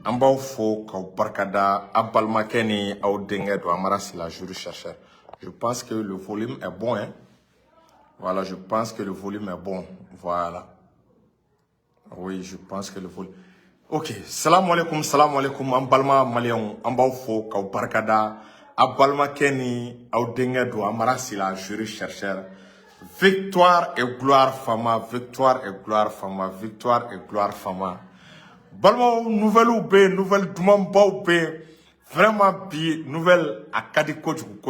Ambao Kau Barkada, Abalmakeni, Audenge, Douamara, la jury chercheur. Je pense que le volume est bon, hein. Voilà, je pense que le volume est bon. Voilà. Oui, je pense que le volume. Ok, salam alaikum, Ambalma Malion, Ambao Kau Barkada, Abalmakeni, Audenge, Douamara, la jury chercheur. Victoire et gloire, Fama, victoire et gloire, Fama, victoire et gloire, Fama. Balma nouvelle ou bé, nouvelle Dumamba ou bé, vraiment bi nouvelle Akadi Kojugu,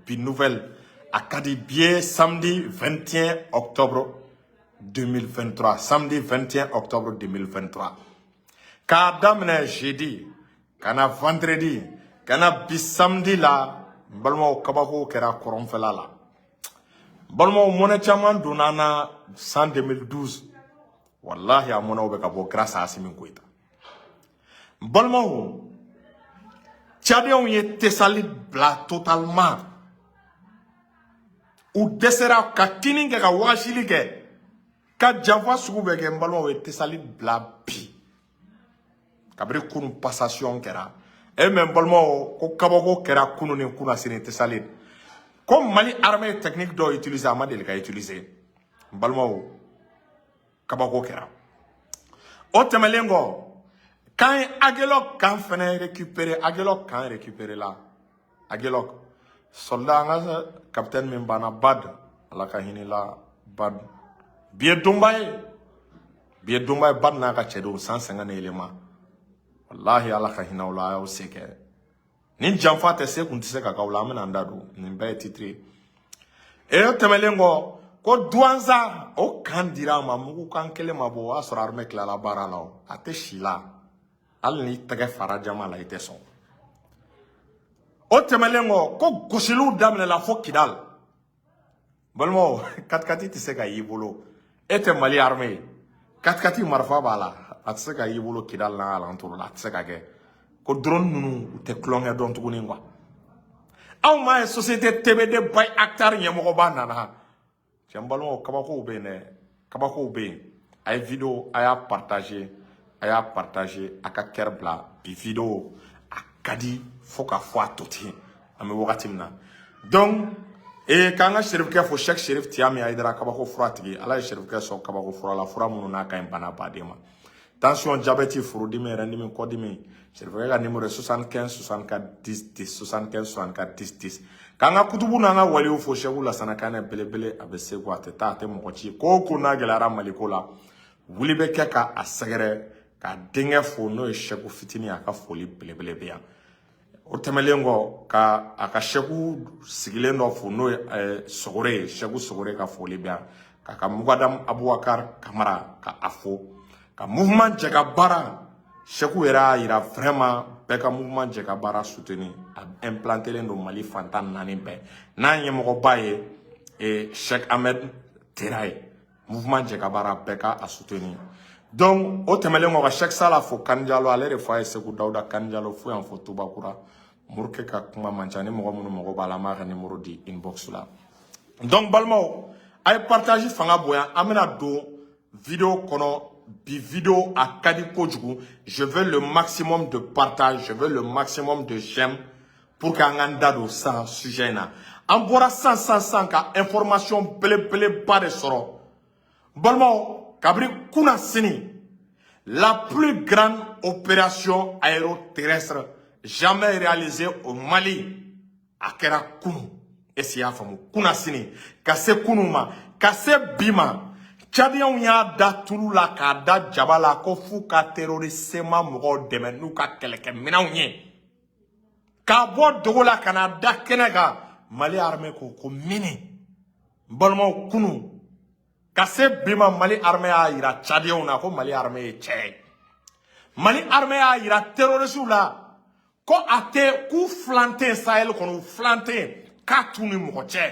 bi nouvelle Akadi bié samedi 21 octobre 2023, samedi 21 octobre 2023. Kadamne jeudi, kana vendredi, kana bi samedi là, balma kabako kera koronfela là. Balma mona chaman donana 2012. Wallahi amona obe kabo grâce à Assimi Goïta. Balmao, Tchadion ye Tessalit bla totalement. Ou desera ka kininge ka washilike. Ka java soubeke mbalmao ye Tessalit bla pi. Kabri kunu passation kera. Et même balmao ko kaboko kera kunu ne kuna sini Tessalit. Comme Mali armée technique doit utiliser Amadel ka utiliser. Balmao kabako kera. Otemelengo, quand Agelok kan fene récupérer, Agelok kan récupérer là. Agelok, soldat capitaine Mimbana Bad, la kahini la Bad. Bié Dumbaye Bad na ka chedo 150 éléments. Wallahi ala kahina wala o seke. Nin jamfa te se kun tise ka kawla amena ndadu, nin baye titre. E otemelengo, ko douanza o kandira ma mugu kankele mabo asora arme kla la barala ate shila al ni tege farajama la ite son o temelengo ko gosilu damne la fo kidal balmo katkati tise ka yibolo ete Mali arme katkati marfa bala atse ka yibolo kidal na alantour la atse ka ke ko drone nunu te klonge don tuguni ngwa aw ma société TBD bay acteur nyemo ba nana Tiambalon kabako be ay vidéo aya partager aka kerbla bi vidéo akadi foka fois toti ame wakati mna donc et kanga shérif ke fo chaque shérif tiami aidara kabako fratigi ala shérif ke so kabako fura la fura munu na kay bana badema tension diabète furu dimi rendimi ko dimi shérif ke numéro 75 64 10 10 75 64 10 10 kanga kutubu nanga wali ufo shegu la sanakane belebele abese kwa teta ate mokochi koko na gelara malikola wuli be keka asegere ka dinge fo no shegu fitini aka foli belebele beya otemelengo ka aka shegu sigile no fo no sogore shegu sogore ka foli beya ka mugadam Abouakar Kamara ka afo ka mouvement jagabara shegu era ira vraiment beka mouvement jagabara soutenir implanter le Mali fantan nani be na nyemoko baye et Cheikh Ahmed Teraye mouvement Jekabara beka a soutenir donc au temelengo ka Cheikh Sala fo kanjalo ale refa Sekou Dauda kanjalo fo en photo bakura murke ka kuma manchani mogo munu mogo bala ma numéro di inbox là donc balmo ay partager fanga boya amena do vidéo kono bi vidéo a kadi kojugu je veux le maximum de partage je veux le maximum de j'aime pour qu'on ait un sans sujet. On voit sans ka information blé pas de soro. Bon, Kabri Kounasini, la plus grande opération aéroterrestre jamais réalisée au Mali, à Kera Kounou. Et c'est à Famou Kounasini, Kase Kounouma, Kase Bima, Tchadian ya da Toulou la kada Djabala, Kofu ka terroriste ma mouro demen, nou ka keleke minaounye. Kabo dogola Canada Kenega Mali armée ko mini bolmo kunu kase bima Mali armée a ira Tchadien na ko Mali armée che Mali armée a ira terroriste la ko ate ku flanter Sahel ko flanter katuni mo che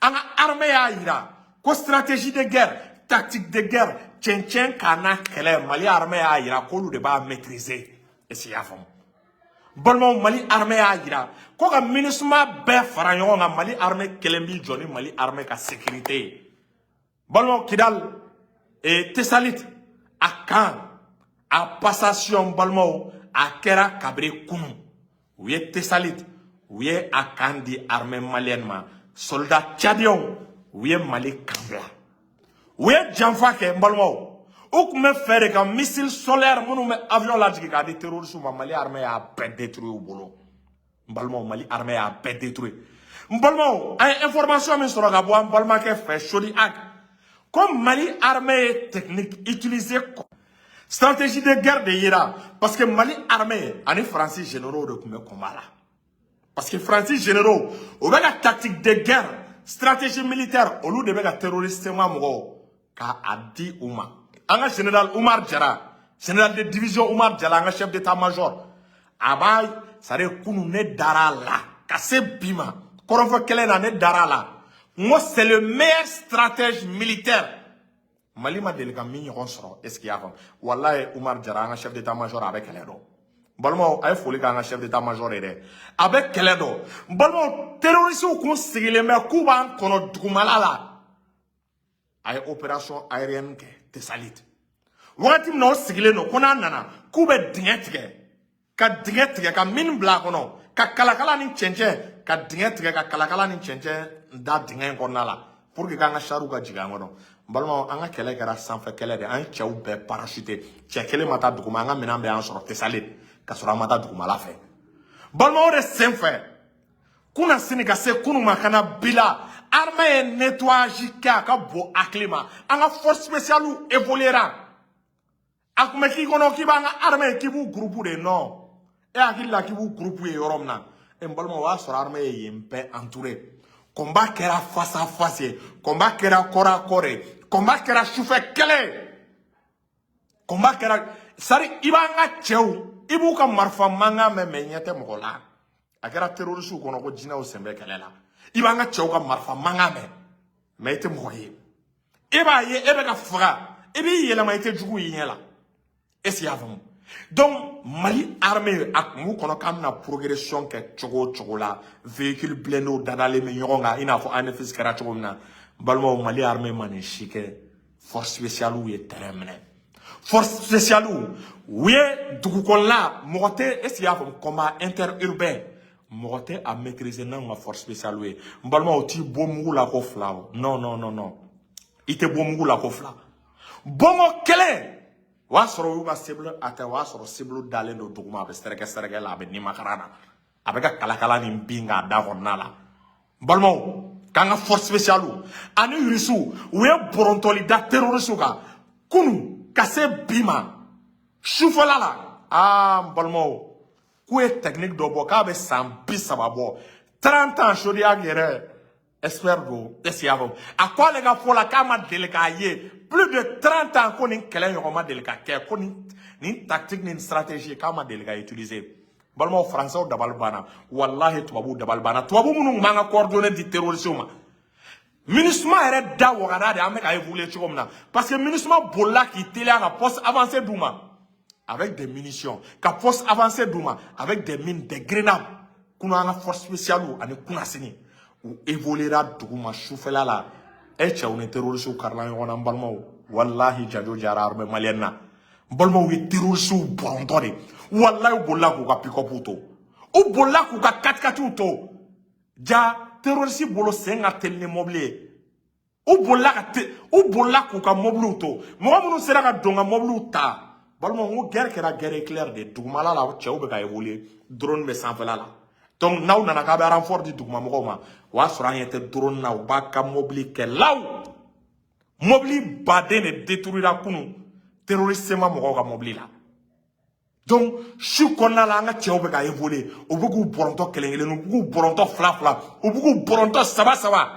anga armée a ira ko stratégie de guerre tactique de guerre tchen kana kele Mali armée a ira ko lu de ba maîtriser et c'est à fond Balmo Mali armée a ira ko ka ministre be faranyo nga Mali armée kelembi joni Mali armée ka sécurité Balmo Kidal et Tessalit a passation balmo a kera kabri kunu ou ye Tessalit ou ye a kandi armée malienne ma soldat tchadion ou ye Mali kambla ou ye janfake balmo ou me faire qu'un missile solaire mon avion là qui a des terroristes Mali armée a peine détruit au boulot balmo Mali armée a peine détruit balmo information mais sur la boîte balmo qui fait chodi ak comme Mali armée technique utilisée stratégie de guerre de Ira parce que Mali armée ani Français généraux de combat là parce que Français généraux au la tactique de guerre stratégie militaire au lieu de la terroriste mo ka adi uma anga général Oumar Diarra général de division Oumar Diarra anga chef d'état-major abay sare kunu ne darala kase bima korofo kelen na ne darala moi c'est le meilleur stratège militaire Mali ma delika mi ɲɔgɔn sɔrɔ est-ce qu'il y a comme wallahi Oumar Diarra anga chef d'état-major avec kɛlɛ dɔ balmo ay foli ka anga chef d'état-major yɛrɛ avec kɛlɛ dɔ balmo terroristes kun sigilen bɛ k'u b'an kɔnɔ dugumala la a ye opération aérienne kɛ Tessalit wagati min na o sigilen don ko n'a nana k'u bɛ dingɛ tigɛ ka mine bila a kɔnɔ ka kalakala ni cɛncɛn ka dingɛ tigɛ ka kalakala ni cɛncɛn da dingɛ in kɔnɔna la pour que k'an ka chariw ka jigin an kɔnɔ balima an ka kɛlɛ kɛra sanfɛ kɛlɛ de an cɛw bɛɛ parachuté cɛ kelen ma taa duguma an ka minɛn bɛɛ y'an sɔrɔ Tessalit ka sɔrɔ an ma taa dugumala fɛ balima o de senfɛ kuna sini ka se kunu ma kana bila armée ye nettoyage kɛ a ka bon hakili ma an ka force spéciale évoluera a kun bɛ k'i kɔnɔ k'i b'an ka armée k'i b'u groupe de non e hakili la k'i b'u groupe ye yɔrɔ min na e n balima o y'a sɔrɔ armée ye yen bɛɛ entouré combat kɛra face à face ye combat kɛra corps à corps ye combat kɛra sufɛ kɛlɛ combat kɛra sari i b'an ka cɛw i b'u ka marifa mankan mɛn mɛ ɲɛ tɛ mɔgɔ la a kɛra terroristes kɔnɔ ko jinɛw sen bɛ kɛlɛ la i b'an ka cɛw ka marifa mankan mɛn mɛ i tɛ mɔgɔ ye e b'a ye e bɛ ka faga e b'i yɛlɛma i tɛ jugu i ɲɛ la est-ce qu'il y a faamu donc Mali armée a kun b'u kɔnɔ k'an bɛna progression kɛ cogo o cogo la véhicule blindé dadalen bɛ ɲɔgɔn kan i n'a fɔ ANFIS kɛra cogo min na balimaw Mali armée ma nin si kɛ force spéciale ye terrain minɛ force spéciale u ye dugukɔnɔla mɔgɔ tɛ est-ce qu'il y a faamu combat interurbain mɔgɔ tɛ a maîtriser n'anw ka force spéciale ye n balimaw t'i bɔ mugu la ko fila o non i tɛ bɔ mugu la ko fila bɔngɔ kelen o y'a sɔrɔ u y'u ka cible atteint o y'a sɔrɔ cible dalen don duguma a bɛ sɛrɛkɛ la a bɛ nimakara na a bɛ ka kalakala ni bin k'a da kɔnɔna la n balimaw k'an ka force spéciale ani Russiw u ye bɔrɔntɔli da terroristes kan kunu ka se bi ma sufɛla la n balimaw k'u ye technique dɔ bɔ k'a bɛ san 30 bɔ 30 ans Chaudiac yɛrɛ expert do est-ce qu'il y a faamu a ko ale ka fɔ la k'a ma deli k'a ye plus de 30 ans ko nin kɛlɛ ɲɔgɔn ma deli ka kɛ ko nin tactique ni stratégie k'a ma deli ka utiliser balimaw français dabali banna wallahi tubabuw dabali banna tubabu minnu b'an ka coordonnées di terroristes ma MINUSMA yɛrɛ da wagada de an bɛ ka évoluer cogo min na parce que MINUSMA bolila k'i teliya ka poste avancé d'u ma avec des munitions ka poste avancé d'u ma avec des mines des grenades kunu an ka force spéciale ani kunasini u évoluera duguma sufɛla la e cɛw ni terroristes karila ɲɔgɔn na n balimaw wallahi jajo jara armée malienne na n balimaw ye terroristes bɔrɔntɔ de wallahi u bolila k'u ka pick-up to u bolila k'u ka 4x4 to ja terroristes bolo sen ka teli ni mobili ye u bolila k'u ka mobiliw to mɔgɔ minnu sera ka don ka mobiliw ta balimaw n ko guerre kɛra guerre éclair de dugumala la cɛw bɛ ka évoluer drone bɛ sanfɛla la donc n'aw nana k'a bɛ renfort di duguma mɔgɔw ma o y'a sɔrɔ an ɲɛ tɛ drone na u b'a ka mobili kɛ law mobili baden de détruira kunu terroriste ma mɔgɔw ka mobili la donc su kɔnɔna la an ka cɛw bɛ ka évoluer u bɛ k'u bɔrɔntɔ kelen kelen u bɛ k'u bɔrɔntɔ fila fila u bɛ k'u bɔrɔntɔ saba saba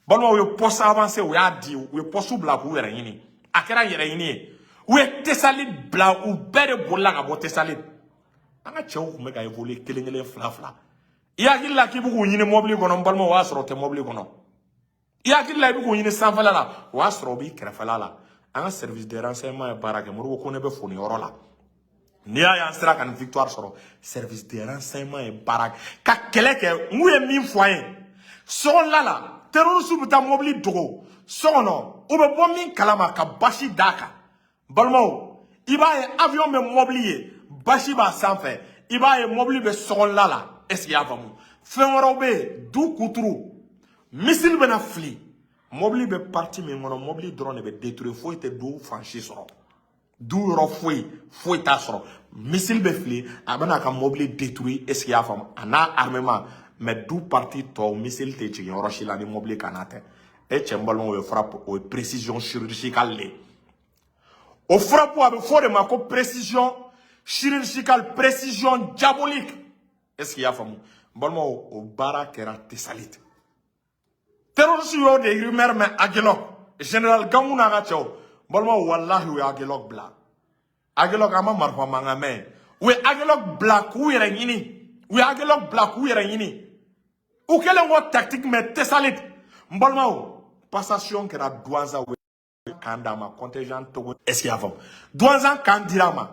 balimaw u ye poste avancé u y'a di u ye poste bila k'u yɛrɛ ɲini a kɛra yɛrɛ ɲini ye u ye Tessalit bila u bɛɛ de bolila ka bɔ Tessalit an ka cɛw tun bɛ ka évoluer kelen kelen fila fila i hakili la k'i bɛ k'u ɲini mobili kɔnɔ n balimaw o y'a sɔrɔ o tɛ mobili kɔnɔ i hakili la i bɛ k'u ɲini sanfɛla la o y'a sɔrɔ o b'i kɛrɛfɛla la an ka service de renseignement ye baara kɛ Modibo Kone bɛ foni yɔrɔ la n'i y'a ye an sera ka nin victoire sɔrɔ service de renseignement ye baara kɛ ka kɛlɛ kɛ n k'u ye min fɔ an ye sɔgɔnla la terroristes bɛ taa mobili dogo so kɔnɔ u bɛ bɔ min kalama ka basi d'a kan balimaw I b'a ye avion bɛ mobili ye basi b'a sanfɛ i b'a ye mobili bɛ sɔgɔla la est-ce qu'il y'a faamu fɛn wɛrɛw bɛ yen du kuturu missile bɛ na fili mobili bɛ parti min kɔnɔ mobili dɔrɔn de bɛ détruire foyi tɛ du fan si sɔrɔ du yɔrɔ foyi t'a sɔrɔ missile bɛ fili a bɛ n'a ka mobili détruire est-ce qu'il y'a faamu a n'a armement mais du parti tɔw missile tɛ jigin yɔrɔ si la ni mobili kana tɛ e cɛ n balimaw o ye frappe o ye précision chirurgicale de o frappe a bɛ fɔ de ma ko précision chirurgicale précision diabolique est-ce qu'il y'a faamu n balimaw o baara kɛra Tessalit terroriste y'o de rumeur mɛn Aguelok général Gamou n'a ka cɛw n balimaw walahi u ye Aguelok bila Aguelok a ma marifa mankan mɛn u ye Aguelok bila k'u yɛrɛ ɲini u kɛlen ko tactique mɛn Tessalit n balimaw passation kɛra Douanza kan d'a ma contingent Togo est-ce qu'il y a faamu Douanza kan dira ma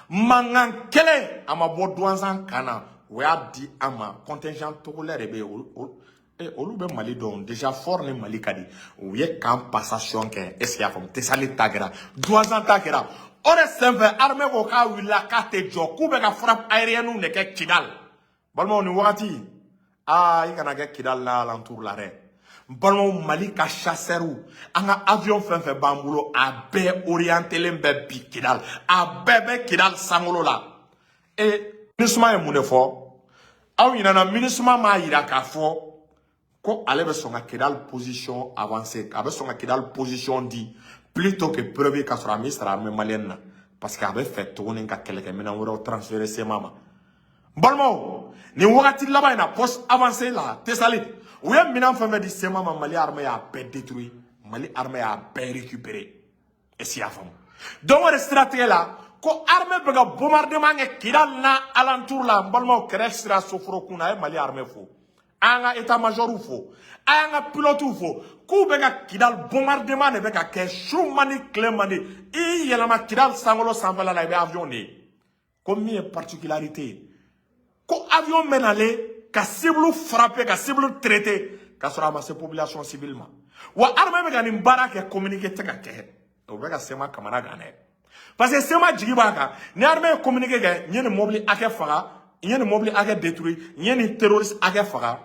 mankan kelen a ma bɔ Douanza kan na o y'a di a ma contingent togolais de bɛ yen olu bɛ Mali dɔn déjà fort ni Mali ka di u ye kan passation kɛ est-ce qu'il y a faamu Tessalit ta kɛra Douanza ta kɛra o de senfɛ armée ko k'a wulila k'a tɛ jɔ k'u bɛ ka frappe aérienne de kɛ Kidal balimaw ni wagati i kana kɛ Kidal la alentour la dɛ balimaw Mali ka chasseurs an ka avion fɛn fɛn b'an bolo a bɛɛ orientelen bɛ bi Kidal a bɛɛ bɛ Kidal sankolo la MINUSMA ye mun de fɔ aw ɲinana MINUSMA m'a yira k'a fɔ ko ale bɛ sɔn ka Kidal position avancer a bɛ sɔn ka Kidal position di plutôt que preuve ka sɔrɔ a m'i sara armée malienne na parce que a bɛ fɛ tuguni ka kɛlɛkɛminɛn wɛrɛw transférer SEMA ma balimaw nin wagati laban in na poste avancé la Tessalit u ye minɛn fɛn fɛn di SEMA ma Mali armée y'a bɛɛ détruit Mali armée y'a bɛɛ récupérer est-ce qu'il y a faamu donc o de siratigɛ la ko armée bɛ ka bombardement kɛ Kidal na alentour la n balimaw kɛrɛ sira soforokun na a ye Mali armée fo an ka état-major fo a y'an ka pilote fo k'u bɛ ka Kidal bombardement de bɛ ka kɛ su man di tile man di i yɛlɛma Kidal sankolo sanfɛla la i bɛ avion de ye ko min ye particularité ye ko avion bɛ nalen ka cible frapper ka cible traiter ka sɔrɔ a ma se population civile ma wa armée bɛ ka nin baara kɛ communiqué tɛ ka kɛ o bɛ ka SEMA kamana gan dɛ parce que SEMA jigi b'a kan ni armée ye communiqué kɛ n ye nin mobili hakɛ faga n ye nin mobili hakɛ détruire n ye nin terroriste hakɛ faga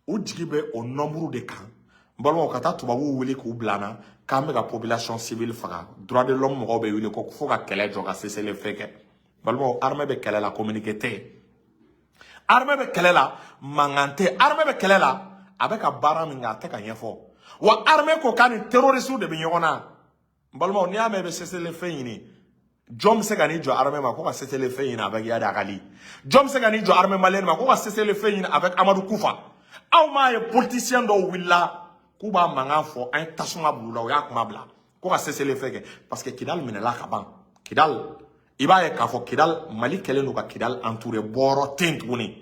o jigi bɛ o nombre de kan n balimaw ka taa tubabuw wele k'u bila an na k'an bɛ ka population civile faga droit de l'homme mɔgɔw bɛ wele ko fo ka kɛlɛ jɔ ka cessez-le-feu kɛ balimaw armée bɛ kɛlɛ la communiqué tɛ armée bɛ kɛlɛ la mankan tɛ armée bɛ kɛlɛ la a bɛ ka baara min kɛ a tɛ ka ɲɛfɔ wa armée ko k'a ni terroriste de bɛ ɲɔgɔn na n balimaw n'i y'a mɛn i bɛ cessez-le-feu ɲini jɔn bɛ se ka n'i jɔ armée ma ko ka cessez-le-feu ɲini avec Yadi Agali jɔn bɛ se ka n'i jɔ armée malienne ma ko ka cessez-le-feu ɲini avec Amadou Koufa aw m'a ye politicien dɔw wulila k'u b'a mankan fɔ an ye tasuma bila u la u y'a kuma bila ko ka cessez-le-feu kɛ parce que Kidal minɛla ka ban Kidal i b'a ye k'a fɔ Kidal Mali kɛlen don ka Kidal entouré bɔrɔ tɛ yen tuguni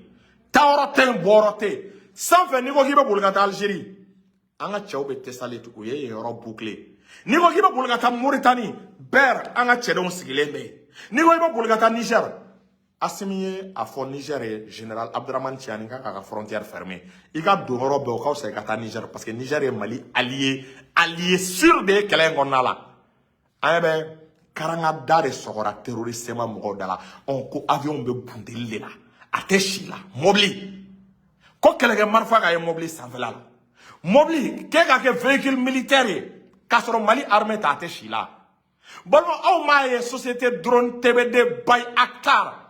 taayɔrɔ tɛ yen bɔrɔ tɛ yen sanfɛ n'i ko k'i bɛ boli ka taa Algérie an ka cɛw bɛ Tessalit u ye yen yɔrɔ boucler n'i ko k'i bɛ boli ka taa Mauritanie Ber an ka cɛdenw sigilen bɛ yen n'i ko i bɛ boli ka taa Niger Assimi ye a fɔ Niger ye général Abdramane Tiani k'a ka frontière fermée i ka don yɔrɔ bɛɛ o ka fisa i ka taa Niger parce que Niger ye Mali allié sûr de ye kɛlɛ in kɔnɔna la an bɛ karanga da de sɔgɔra terroriste SEMA mɔgɔw da la ko avion bɛ bundeli de la a tɛ si la mobili ko kɛlɛkɛ marifa ka ye mobili sanfɛla la mobili k'e ka kɛ véhicule militaire ye k'a sɔrɔ Mali armée ta a tɛ si la balima aw m'a ye société drone TBD by Actar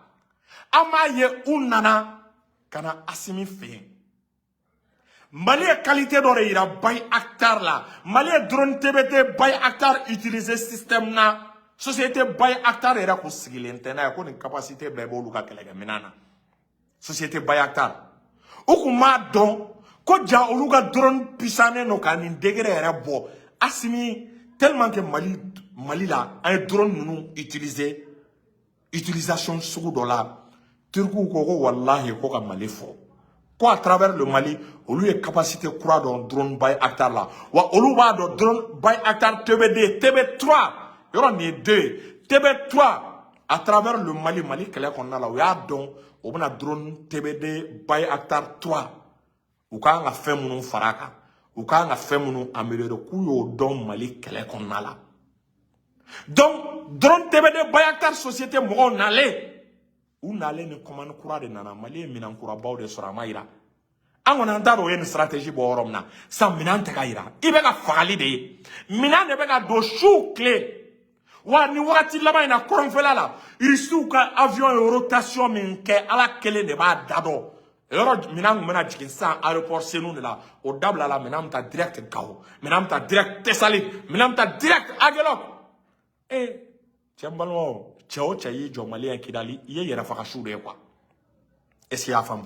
aw m'a ye u nana ka na Assimi fɛ yen Mali ye qualité dɔ de yira by Actar la Mali ye drone TBD by Actar utiliser système na société by Actar yɛrɛ ko sigilen tɛ n'a ye ko nin capacité bɛɛ b'olu ka kɛlɛkɛminɛn na société by Actar u kun m'a dɔn ko ja olu ka drone puissannen don ka nin degré yɛrɛ bɔ Assimi tellement que Mali la an ye drone ninnu utilisation sugu dɔ la Turkiw ko ko wallahi ko ka Mali fɔ ko à travers le Mali olu ye capacité kura dɔn drone by Actar la wa olu b'a dɔn drone by Actar TBD TB3 yɔrɔ nin ye 2 TB3 à travers le Mali kɛlɛ kɔnɔna la u y'a dɔn o bɛna drone TBD by Actar 3 u kan ka fɛn minnu fara a kan u kan ka fɛn minnu améliorer k'u y'o dɔn Mali kɛlɛ kɔnɔna la Donc drone TBD Bayaktar société mo nale ou nale ni commande courant de nana mali minan courant baw de sura mayira an wana ndaro yen stratégie bo oromna sa minan te kayira ibe ka fagali de minan ne be ka do chou clé wa ni wakati lama ina koronfela la irisu ka avion en rotation min ke ala kele ne ba dado yoro minan mena jikin sa aéroport senu de la o dabla la minan ta direct gaw minan ta direct Tessalit minan ta direct Aguelok Tiambalo Tchao Tchayi jo malien Kidali ye yera faka shude quoi est-ce ya fam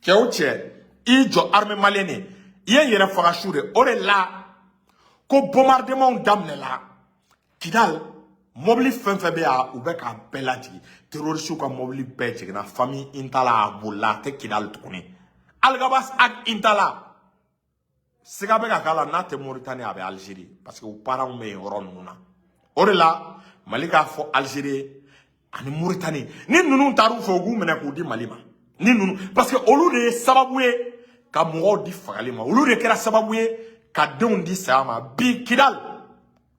Tchao Tche i jo armée malienne ye yera faka shude ore la ko bombardement damne la Kidal mobili fenfe be ya u be ka belaji terroriste ka mobili be jigna famille intala bolla te Kidal tukuni algabas ak intala siga be ka kala na te Mauritanie abe Algérie parce que u parents me ron nuna ore la Malika fo Algérie ani Mauritanie ni nunu taru fo gu mena ko di Malima ni nunu parce que olu de sababuye ka mo di fagalima olu de kera sababuye ka don di sama bi Kidal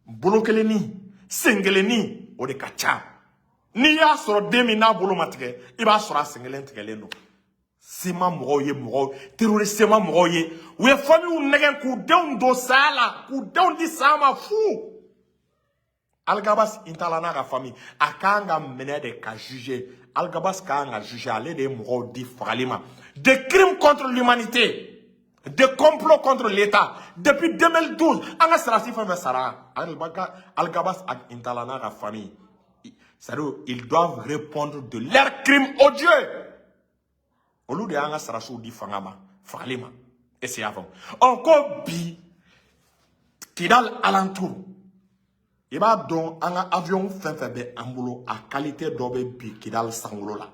bolokeleni sengeleni o de kacha ni ya soro demi na bolo matike iba soro sengelen tigeleno sema mo ye mo terroriste sema mo ye we fami u negen ku don do sala ku don di sama fu Algabas intalana ka famille akanga mene de ka juger Algabas kanga juger aller de mo di fagalima de crimes contre l'humanité de complot contre l'État depuis 2012 anga sarasi fa sara Algabas ak intalana ka famille c'est-à-dire ils doivent répondre de leurs crimes odieux au lieu de anga sarasu di fangama fagalima et c'est avant encore bi Kidal alentour il va donc un avion fait ambulo à qualité d'obé bi Kidal sangolo la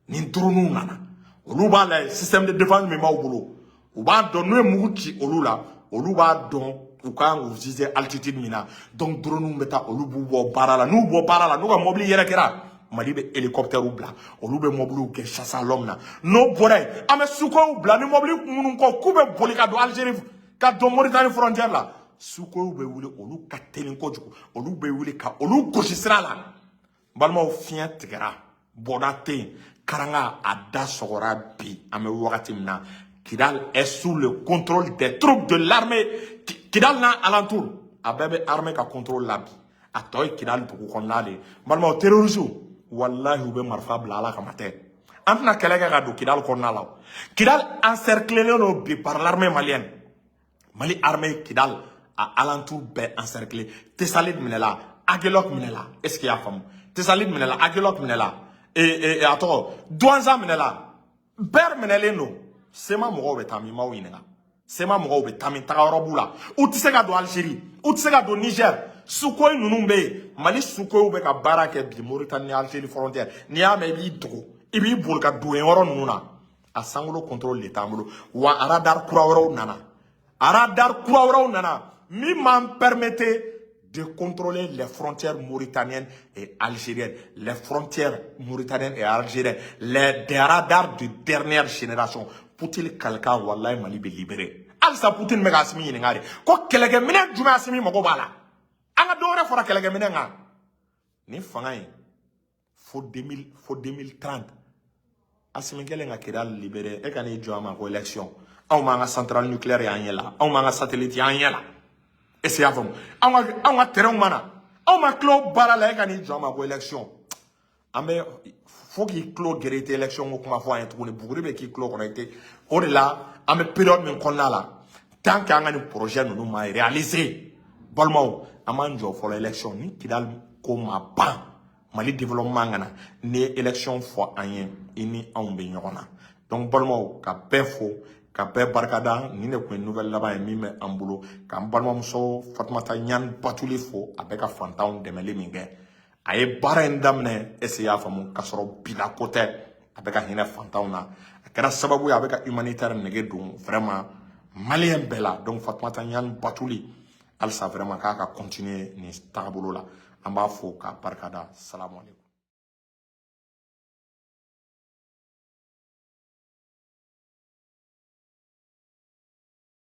ni drone nana oluba le système de défense mais ma obulo ou ba donner muti olula oluba don ou quand vous disiez altitude mina donc drone meta olubu bo barala nous bo barala nous ka mobile yere kera mali be hélicoptère ou bla olube mobile ke chasse à l'homme na no boray ame suko ou bla ni mobile munun ko kube bolika do Algérie ka do Mauritanie frontière là suko be wule olu kateni ko juko olu be wule ka olu gosisira la balma o fien tigara bonate karanga ada sogora bi ame wakati mina Kidal est sous le contrôle des troupes de l'armée Kidal na alentour abebe armée ka contrôle la bi atoy Kidal to ko nale balma o terrorisme wallahi ube marfa bla ala kamate antna kelega ga do Kidal ko nala Kidal encerclé no bi par l'armée malienne Mali armée Kidal à alentour ben encerclé Tessalit minela Aguelok minela est-ce qu'il y a femme Tessalit minela Aguelok minela et attends Douanza minela ber mineleno sema mo be tami ma winela sema mo be tami tagarobula ou tisega do Algérie ou tisega do Niger sukoy nunumbe Mali sukoy be ka barake bi Mauritanie Algérie frontière ni ame bi dogo ibi bolka do en nuna a sangolo contrôle l'état mulo wa radar kurawro nana radar kurawro nana mi m'en permettait de contrôler les frontières mauritaniennes et algériennes. Les frontières mauritaniennes et algériennes. Des radars de dernière génération. Pour-il quelqu'un, wallahi, mali be libéré. Alsa Poutine me gasmi yinengari. Ko kelege mine jume asimi moko bala. Anga dore fora kelege mine nga. Ni fangay. Faut 2030. Asimi kele nga Kidal libéré. E kani joama ko élection. Aw ma nga centrale nucléaire ya nyela. Aw ma nga satellite ya nyela. Et c'est avant. On a terrain mana. On a clos barala gani jama ko élection. Amé faut qu'il clos guérite élection ko ma foi un truc ne bougri be qui clos connecté. On est là, amé période men kon là. Tant qu'il y a un projet nous ma réaliser. Bolmo amanjo for l'élection ni Kidal ko ma ban. Mali développement ngana ni élection fois rien ini on be nyona. Donc bolmo ka pefo Kapé Barkada, ni ne une nouvelle là-bas et mime en boulot. Quand Balmamso, Fatmata Nyan, Patuli fo, avec un fantasme de Melimingé. Aye barren damne, essaya famu, Kassoro Bila côté, avec un hine fantasme. Akara Sababu avec un humanitaire negedum, vraiment, malien bella, donc Fatmata Nyan, Patuli. Alsa vraiment, kaka continuer, ni stabolo là. Amba fo, ka Barkada, salam alaikum.